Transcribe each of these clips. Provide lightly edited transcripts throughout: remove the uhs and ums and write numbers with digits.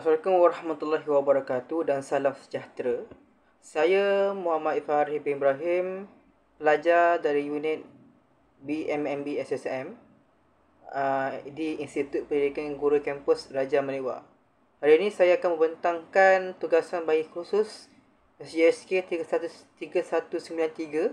Assalamualaikum warahmatullahi wabarakatuh dan salam sejahtera. Saya Muhammad Ifari bin Ibrahim, pelajar dari unit BMMB SSM di Institut Pendidikan Guru Kampus Raja Maliwa. Hari ini saya akan membentangkan tugasan bagi khusus SGSK 3193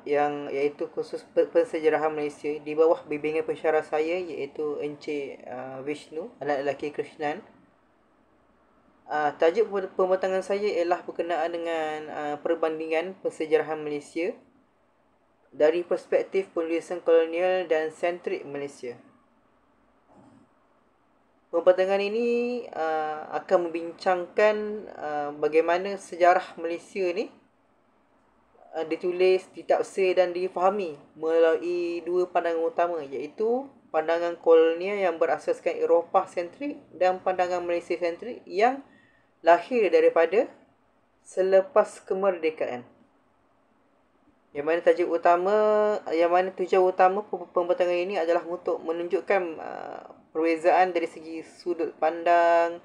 yang iaitu khusus pensejarahan Malaysia di bawah bimbingan pensyarah saya iaitu Encik Vishnu, anak lelaki Krishnan. Tajuk pembentangan saya ialah berkenaan dengan perbandingan pensejarahan Malaysia dari perspektif penulisan kolonial dan sentrik Malaysia. Pembentangan ini akan membincangkan bagaimana sejarah Malaysia ni ditulis, ditafsir dan difahami melalui dua pandangan utama, iaitu pandangan kolonial yang berasaskan Eropah sentrik dan pandangan Malaysia sentrik yang lahir daripada selepas kemerdekaan. Yang mana tujuan utama pembentangan ini adalah untuk menunjukkan perbezaan dari segi sudut pandang,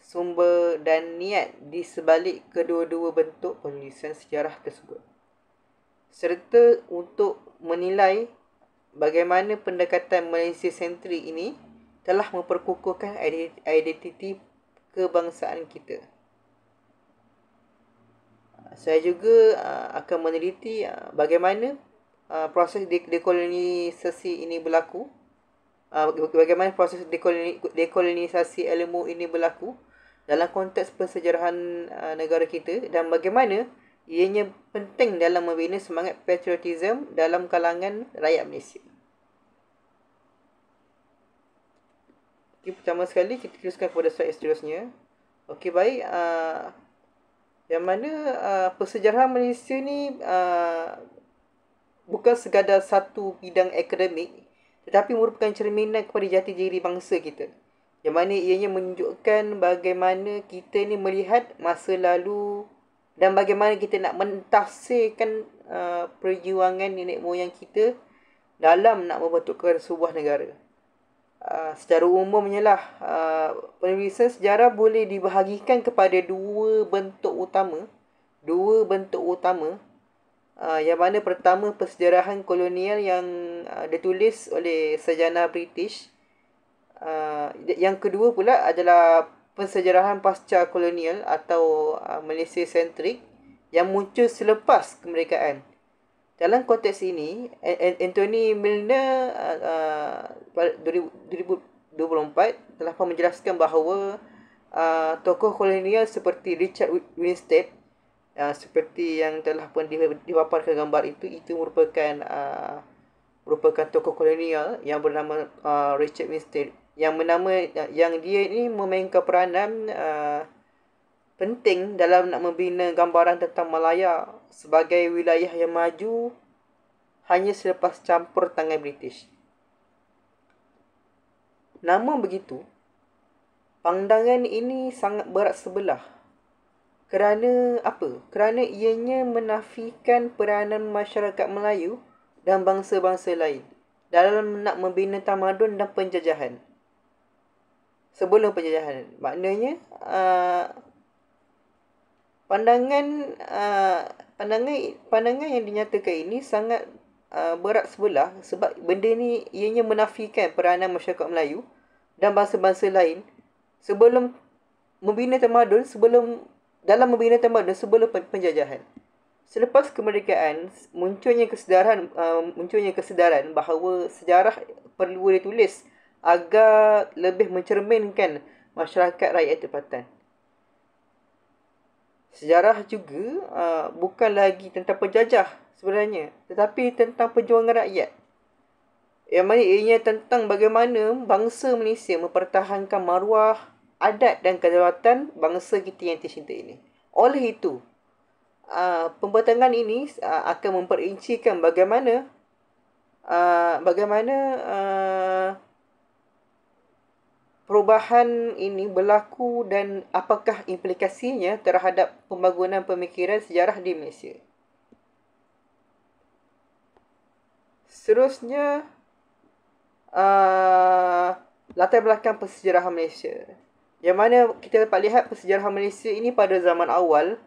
sumber dan niat di sebalik kedua-dua bentuk penulisan sejarah tersebut, serta untuk menilai bagaimana pendekatan Malaysia sentrik ini telah memperkukuhkan identiti kebangsaan kita. Saya juga akan meneliti bagaimana proses dekolonisasi ini berlaku, bagaimana proses dekolonisasi ilmu ini berlaku dalam konteks pensejarahan negara kita, dan bagaimana ianya penting dalam membina semangat patriotism dalam kalangan rakyat Malaysia. Okay, pertama sekali kita teruskan kepada slide seterusnya. Okey, baik. Yang mana persejarahan Malaysia ni bukan sekadar satu bidang akademik, tetapi merupakan cerminan kepada jati diri bangsa kita, yang mana ianya menunjukkan bagaimana kita ni melihat masa lalu dan bagaimana kita nak mentafsirkan perjuangan nenek moyang kita dalam nak membentukkan sebuah negara. Secara umumnya lah, penulisan sejarah boleh dibahagikan kepada dua bentuk utama. Yang mana pertama, persejarahan kolonial yang ditulis oleh sarjana British. Yang kedua pula adalah pensejarahan pasca kolonial atau Malaysia sentrik yang muncul selepas kemerdekaan. Dalam konteks ini, Anthony Milner pada 2024 telah menjelaskan bahawa tokoh kolonial seperti Richard Winstead, seperti yang telah pun dipaparkan gambar itu merupakan tokoh kolonial yang bernama Richard Winstead, yang dia ini memainkan peranan penting dalam nak membina gambaran tentang Malaya sebagai wilayah yang maju hanya selepas campur tangan British. Namun begitu, pandangan ini sangat berat sebelah. Kerana apa? Kerana ianya menafikan peranan masyarakat Melayu dan bangsa-bangsa lain dalam nak membina tamadun dan penjajahan. Sebelum penjajahan, maknanya pandangan yang dinyatakan ini sangat berat sebelah, sebab benda ni ianya menafikan peranan masyarakat Melayu dan bangsa-bangsa lain sebelum membina tamadun, sebelum penjajahan. Selepas kemerdekaan, munculnya kesedaran bahawa sejarah perlu ditulis agar lebih mencerminkan masyarakat rakyat tempatan. Sejarah juga bukan lagi tentang penjajah sebenarnya, tetapi tentang perjuangan rakyat. Yang mana ianya tentang bagaimana bangsa Malaysia mempertahankan maruah, adat dan kedaulatan bangsa kita yang tercinta ini. Oleh itu, pembentangan ini akan memperincikan bagaimana perubahan ini berlaku dan apakah implikasinya terhadap pembangunan pemikiran sejarah di Malaysia. Seterusnya, latar belakang persejarahan Malaysia. Yang mana kita dapat lihat persejarahan Malaysia ini pada zaman awal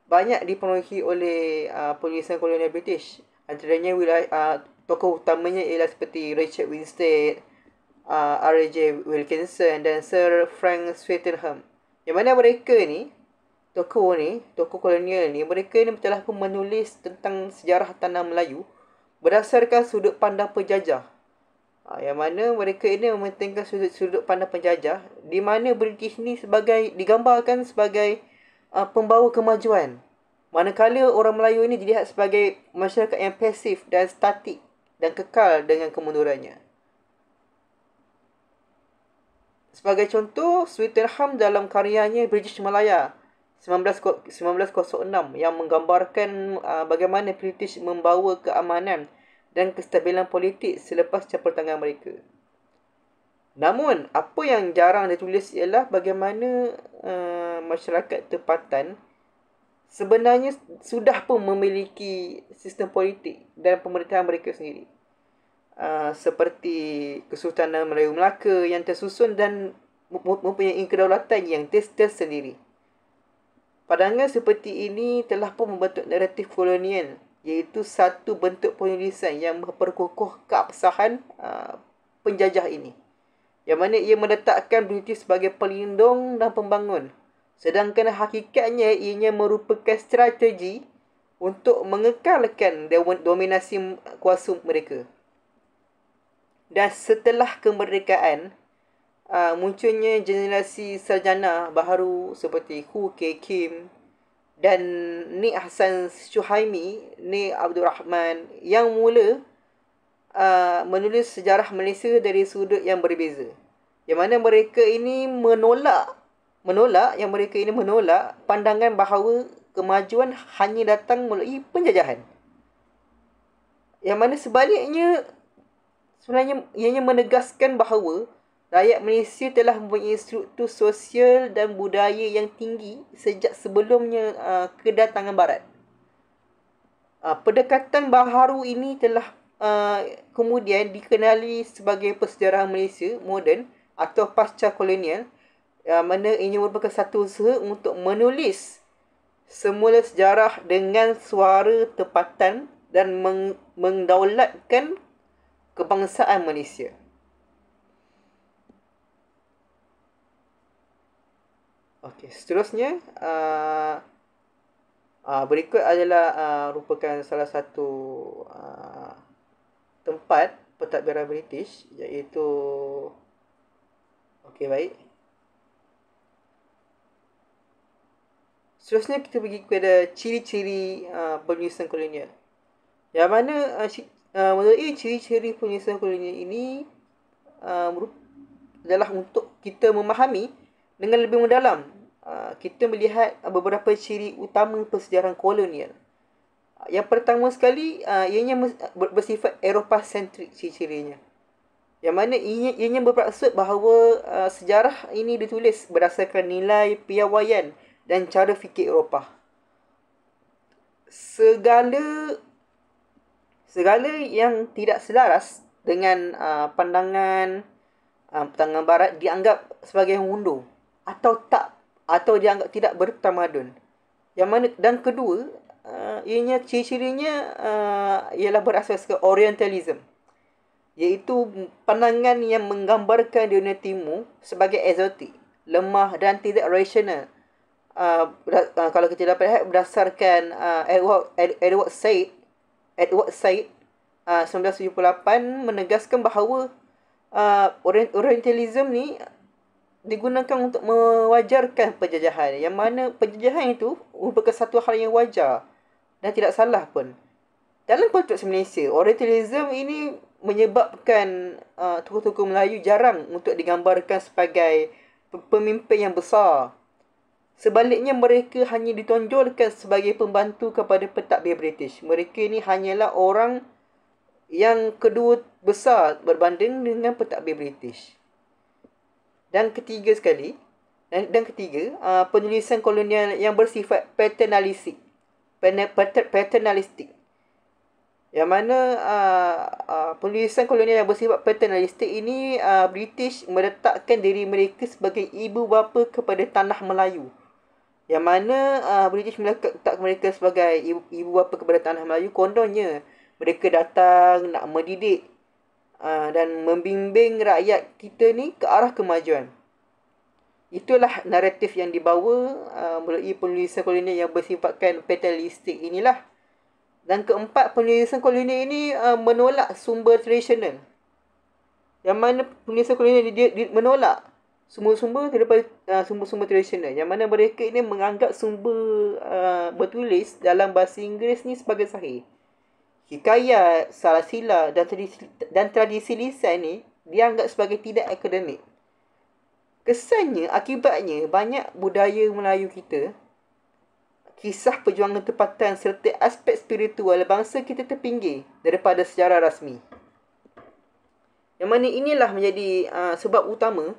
banyak dipenuhi oleh penulisan kolonial British. Antaranya tokoh utamanya ialah seperti Richard Winstead, R.J. Wilkinson dan Sir Frank Swettenham. Yang mana mereka ni, tokoh kolonial ni, mereka ni telah pun menulis tentang sejarah tanah Melayu berdasarkan sudut pandang penjajah. Yang mana mereka ini mementingkan sudut pandang penjajah, di mana British ni digambarkan sebagai pembawa kemajuan. Manakala orang Melayu ini dilihat sebagai masyarakat yang pasif dan statik dan kekal dengan kemundurannya. Sebagai contoh, Swettenham dalam karyanya British Malaya 1906 yang menggambarkan bagaimana British membawa keamanan dan kestabilan politik selepas campur tangan mereka. Namun, apa yang jarang ditulis ialah bagaimana masyarakat tempatan sebenarnya sudah pun memiliki sistem politik dan pemerintahan mereka sendiri. Seperti Kesultanan Melayu Melaka yang tersusun dan mempunyai kedaulatan yang tersendiri. Pandangan seperti ini telah pun membentuk naratif kolonial, iaitu satu bentuk penulisan yang memperkokoh keabsahan penjajah ini. Yang mana ia meletakkan British sebagai pelindung dan pembangun. Sedangkan hakikatnya ianya merupakan strategi untuk mengekalkan dominasi kuasa mereka. Dan setelah kemerdekaan, munculnya generasi sarjana baharu seperti Hu K. Kim dan Nik Hassan Suhaimi, Nik Abdul Rahman yang mula menulis sejarah Malaysia dari sudut yang berbeza. Yang mana mereka ini menolak pandangan bahawa kemajuan hanya datang melalui penjajahan. Yang mana sebaliknya, sebenarnya ianya menegaskan bahawa rakyat Malaysia telah mempunyai struktur sosial dan budaya yang tinggi sejak sebelumnya kedatangan Barat. Pendekatan baharu ini telah kemudian dikenali sebagai persejarahan Malaysia moden atau pasca kolonial, mana ini merupakan satu usaha untuk menulis semula sejarah dengan suara tempatan dan mendaulatkan kebangsaan Malaysia. Okey, seterusnya berikut adalah merupakan salah satu tempat pentadbiran British, iaitu okey, baik. Seterusnya kita pergi kepada ciri-ciri penulisan kolonial. Yang mana menurut ciri-ciri penulisan kolonial ini adalah untuk kita memahami dengan lebih mendalam. Kita melihat beberapa ciri utama persejarahan kolonial. Yang pertama sekali, ianya bersifat Eropah sentrik ciri-cirinya. Yang mana ianya bermaksud bahawa sejarah ini ditulis berdasarkan nilai piawaian dan cara fikir Eropah. Segala yang tidak selaras dengan pandangan Barat dianggap sebagai mundur atau dianggap tidak bertamadun. Yang mana, dan kedua, ianya ciri-cirinya ialah berasaskan Orientalism, iaitu pandangan yang menggambarkan dunia timur sebagai eksotik, lemah dan tidak rasional. Kalau kita dapat lihat berdasarkan Edward Said 1978 menegaskan bahawa Orientalism ni digunakan untuk mewajarkan penjajahan, yang mana penjajahan itu merupakan satu hal yang wajar dan tidak salah pun. Dalam konteks Malaysia, Orientalism ini menyebabkan tokoh-tokoh Melayu jarang untuk digambarkan sebagai pemimpin yang besar. Sebaliknya, mereka hanya ditonjolkan sebagai pembantu kepada pentadbir British. Mereka ni hanyalah orang yang kedua besar berbanding dengan pentadbir British. Dan ketiga, penulisan kolonial yang bersifat paternalistik. Yang mana penulisan kolonial yang bersifat paternalistik ini, British meletakkan diri mereka sebagai ibu bapa kepada tanah Melayu. Yang mana British meletak mereka sebagai ibu bapa kepada tanah Melayu. Kononnya mereka datang nak mendidik dan membimbing rakyat kita ni ke arah kemajuan. Itulah naratif yang dibawa melalui penulisan kolonial yang bersifatkan paternalistik inilah. Dan keempat, penulisan kolonial ini menolak sumber tradisional. Yang mana penulisan kolonial dia menolak sumber-sumber daripada sumber-sumber tradisional. Yang mana mereka ini menganggap sumber bertulis dalam bahasa Inggeris ni sebagai sahih. Hikayat, salasila dan tradisi lisan ni dianggap sebagai tidak akademik. Kesannya, akibatnya banyak budaya Melayu kita, kisah perjuangan tempatan serta aspek spiritual bangsa kita terpinggir daripada sejarah rasmi. Yang mana inilah menjadi sebab utama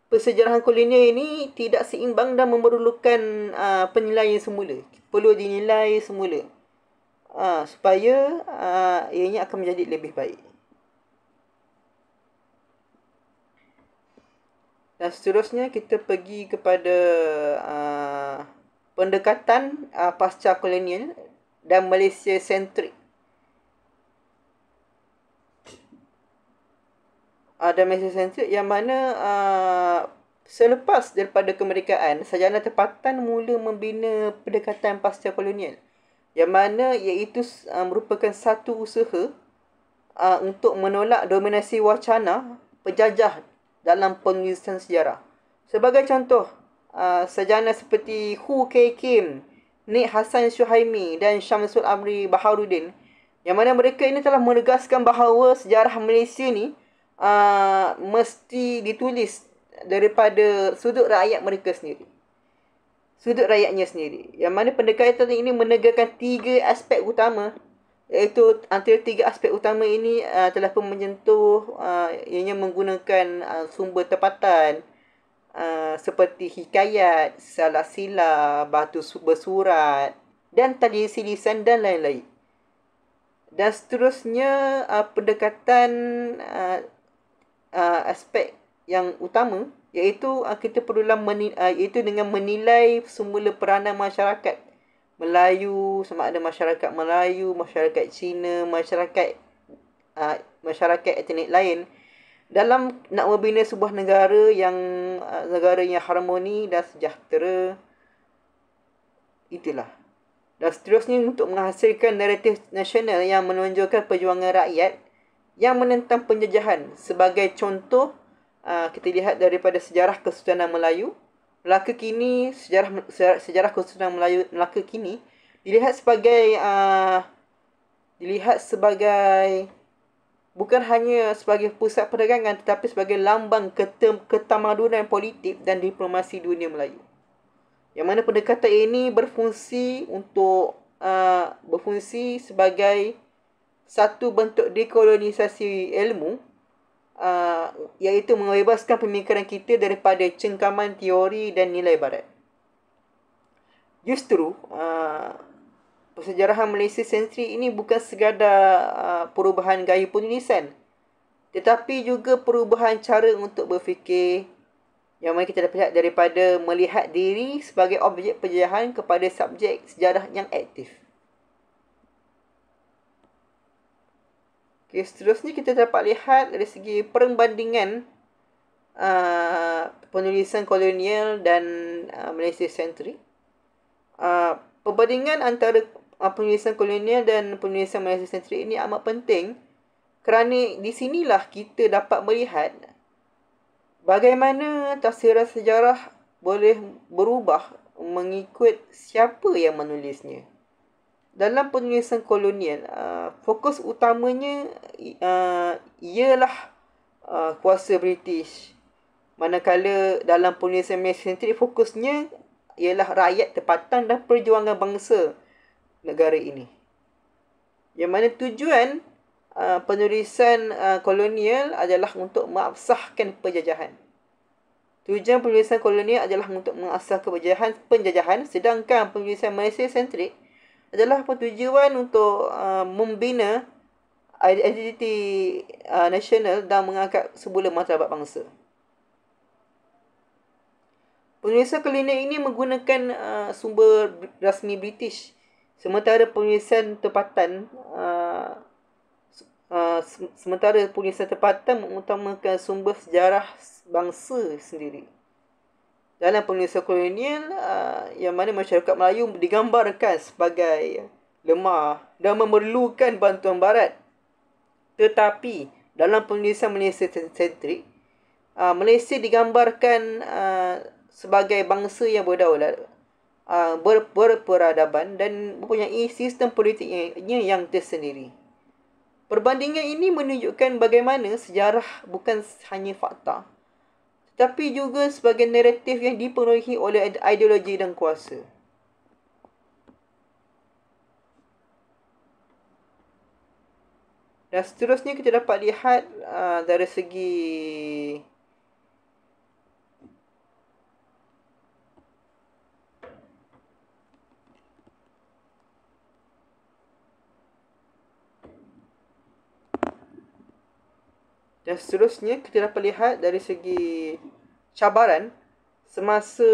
persejarahan kolonial ini tidak seimbang dan memerlukan penilaian semula. Perlu dinilai semula supaya ianya akan menjadi lebih baik. Dan seterusnya kita pergi kepada pendekatan pasca kolonial dan Malaysia sentrik. Dan Malaysia sentrik yang mana selepas daripada kemerdekaan, sarjana tempatan mula membina pendekatan pasca kolonial. Yang mana iaitu merupakan satu usaha untuk menolak dominasi wacana penjajah dalam penulisan sejarah. Sebagai contoh, sarjana seperti Hu Kei Kim, Nik Hassan Syuhaimi dan Syamsul Amri Baharudin, yang mana mereka ini telah menegaskan bahawa sejarah Malaysia ni mesti ditulis daripada sudut rakyat mereka sendiri. Sudut rakyatnya sendiri. Yang mana pendekatan ini menegakkan 3 aspek utama, iaitu antara 3 aspek utama ini telah pun menyentuh ianya menggunakan sumber tempatan seperti hikayat, salasila, batu bersurat dan tradisi lisan dan lain-lain. Dan seterusnya pendekatan aspek yang utama iaitu kita perlulah iaitu dengan menilai semula peranan masyarakat Melayu, sama ada masyarakat Melayu, masyarakat Cina, masyarakat etnik lain dalam nak membina sebuah negara yang harmoni dan sejahtera. Itulah. Dan seterusnya untuk menghasilkan naratif nasional yang menonjolkan perjuangan rakyat yang menentang penjajahan. Sebagai contoh, kita lihat daripada sejarah Kesultanan Melayu Melaka kini, sejarah Kesultanan Melayu Melaka kini dilihat sebagai bukan hanya sebagai pusat perdagangan tetapi sebagai lambang ketamadunan politik dan diplomasi dunia Melayu. Yang mana pendekatan ini berfungsi sebagai satu bentuk dekolonisasi ilmu, iaitu membebaskan pemikiran kita daripada cengkaman teori dan nilai barat. Justru persejarahan Malaysia sentrik ini bukan sekadar perubahan gaya penulisan, tetapi juga perubahan cara untuk berfikir, yang mana kita dapat lihat daripada melihat diri sebagai objek penjajahan kepada subjek sejarah yang aktif. Okay, seterusnya kita dapat lihat dari segi perbandingan penulisan kolonial dan Malaysia sentrik. Perbandingan antara penulisan kolonial dan penulisan Malaysia sentrik ini amat penting kerana di sinilah kita dapat melihat bagaimana tafsiran sejarah boleh berubah mengikut siapa yang menulisnya. Dalam penulisan kolonial, fokus utamanya ialah kuasa British. Manakala dalam penulisan Malaysia sentrik, fokusnya ialah rakyat tempatan dan perjuangan bangsa negara ini. Yang mana tujuan penulisan kolonial adalah untuk mengabsahkan penjajahan. Tujuan penulisan kolonial adalah untuk mengabsahkan penjajahan, sedangkan penulisan Malaysia sentrik adalah tujuan untuk membina identiti nasional dan mengangkat semula martabat bangsa. Penulisan kolonial ini menggunakan sumber rasmi British, sementara penulisan tempatan mengutamakan sumber sejarah bangsa sendiri. Dalam penulisan kolonial, yang mana masyarakat Melayu digambarkan sebagai lemah dan memerlukan bantuan barat. Tetapi dalam penulisan Malaysia sentrik, Malaysia digambarkan sebagai bangsa yang berdaulat, berperadaban dan mempunyai sistem politiknya yang tersendiri. Perbandingan ini menunjukkan bagaimana sejarah bukan hanya fakta, tetapi juga sebagai naratif yang dipenuhi oleh ideologi dan kuasa. Dan seterusnya kita dapat lihat dari segi cabaran semasa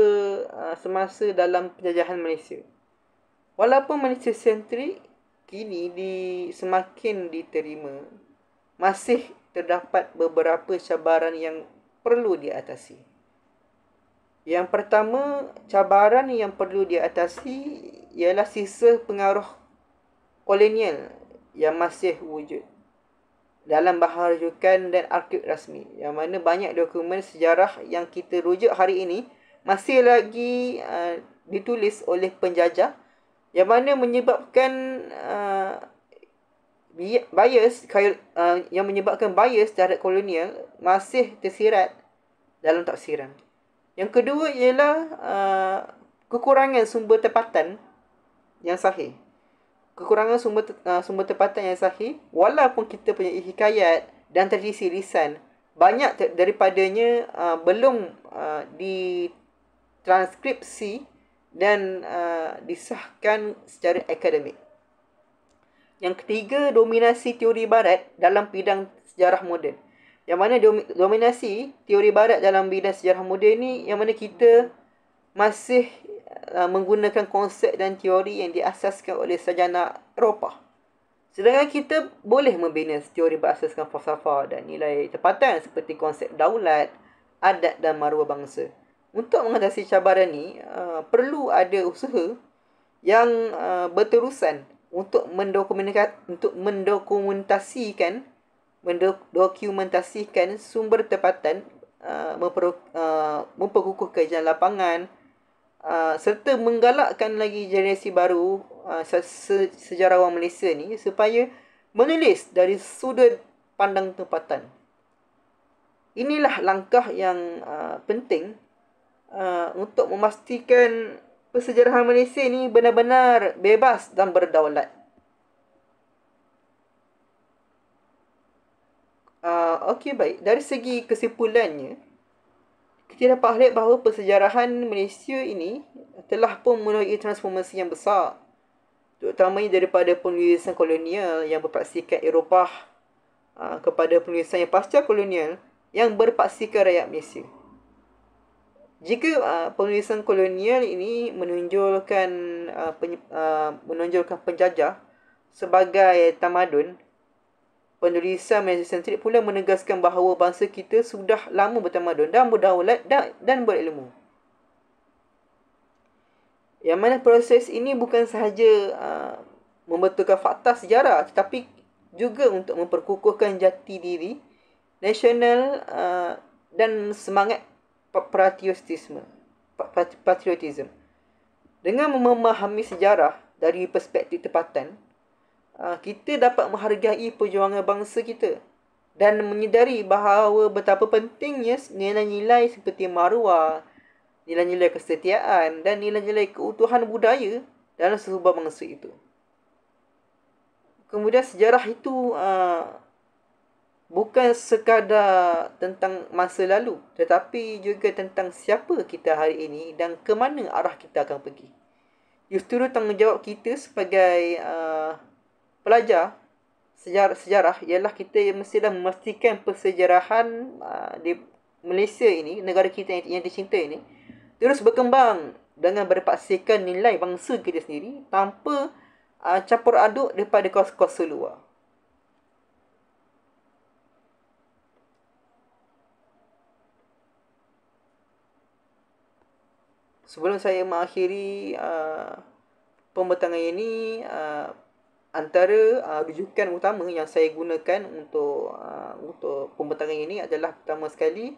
dalam penjajahan Malaysia. Walaupun Malaysia sentrik kini semakin diterima, masih terdapat beberapa cabaran yang perlu diatasi. Yang pertama, cabaran yang perlu diatasi ialah sisa pengaruh kolonial yang masih wujud dalam bahasa rujukan dan arsip rasmi, yang mana banyak dokumen sejarah yang kita rujuk hari ini masih lagi ditulis oleh penjajah, yang mana menyebabkan bias terhadap kolonial masih tersirat dalam tafsiran. Yang kedua ialah kekurangan sumber tempatan yang sahih. Kekurangan sumber tempatan yang sahih, walaupun kita punya hikayat dan tradisi lisan, banyak daripadanya belum ditranskripsi dan disahkan secara akademik. Yang ketiga, dominasi teori barat dalam bidang sejarah moden. Yang mana dominasi teori barat dalam bidang sejarah moden ni, yang mana kita masih menggunakan konsep dan teori yang diasaskan oleh sarjana Eropah. Sedangkan kita boleh membina teori berasaskan falsafah dan nilai tempatan seperti konsep daulat, adat dan maruah bangsa. Untuk mengatasi cabaran ni, perlu ada usaha yang berterusan untuk mendokumentasikan sumber tempatan, memperkukuhkan jalan lapangan, serta menggalakkan lagi generasi baru sejarawan Malaysia ni supaya menulis dari sudut pandang tempatan. Inilah langkah yang penting untuk memastikan persejarahan Malaysia ni benar-benar bebas dan berdaulat. Okey, baik. Dari segi kesimpulannya, kita dapat lihat bahawa persejarahan Malaysia ini telah pun melalui transformasi yang besar, terutamanya daripada penulisan kolonial yang berpaksikan Eropah kepada penulisan yang pasca kolonial yang berpaksikan rakyat Malaysia. Jika penulisan kolonial ini menonjolkan penjajah sebagai tamadun, penulisan Malaysia sentrik pula menegaskan bahawa bangsa kita sudah lama bertamadun dan berdaulat dan berilmu. Yang mana proses ini bukan sahaja membetulkan fakta sejarah, tetapi juga untuk memperkukuhkan jati diri nasional dan semangat patriotisme. Dengan memahami sejarah dari perspektif tempatan, kita dapat menghargai perjuangan bangsa kita dan menyedari bahawa betapa pentingnya nilai-nilai seperti maruah, nilai-nilai kesetiaan dan nilai-nilai keutuhan budaya dalam sebuah bangsa itu. Kemudian sejarah itu bukan sekadar tentang masa lalu, tetapi juga tentang siapa kita hari ini dan ke mana arah kita akan pergi. justru tanggungjawab kita sebagai pelajar sejarah ialah kita mestilah memastikan persejarahan di Malaysia ini, negara kita yang dicinta ini, terus berkembang dengan berpaksikan nilai bangsa kita sendiri tanpa campur aduk daripada kuasa-kuasa luar. Sebelum saya mengakhiri pembentangan ini, antara rujukan utama yang saya gunakan untuk pembentangan ini adalah pertama sekali,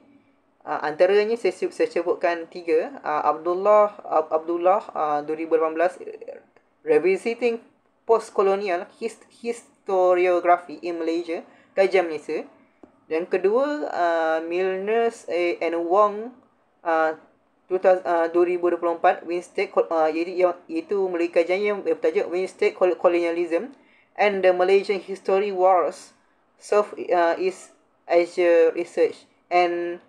antaranya saya sebutkan 3, Abdullah 2018, Revisiting Postcolonial Historiography in Malaysia, kajian Malaysia. Dan kedua, Milners and Wong 2024, Winstead, iaitu melalui kajian yang bertajuk Winstead Colonialism and the Malaysian History Wars, Southeast Asia Research. And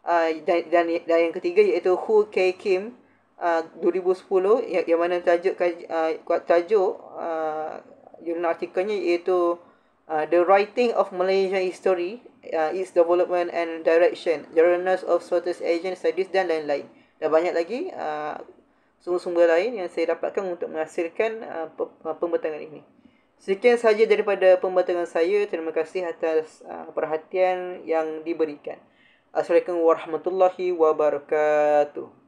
dan yang ketiga iaitu Hu K. Kim 2010, yang mana tajuk jurnal artikelnya iaitu The Writing of Malaysian History, Its Development and Direction, Journals of Southeast Asian Studies, dan lain-lain. Dan banyak lagi sumber-sumber lain yang saya dapatkan untuk menghasilkan pembentangan ini. Sekian sahaja daripada pembentangan saya. Terima kasih atas perhatian yang diberikan. Assalamualaikum warahmatullahi wabarakatuh.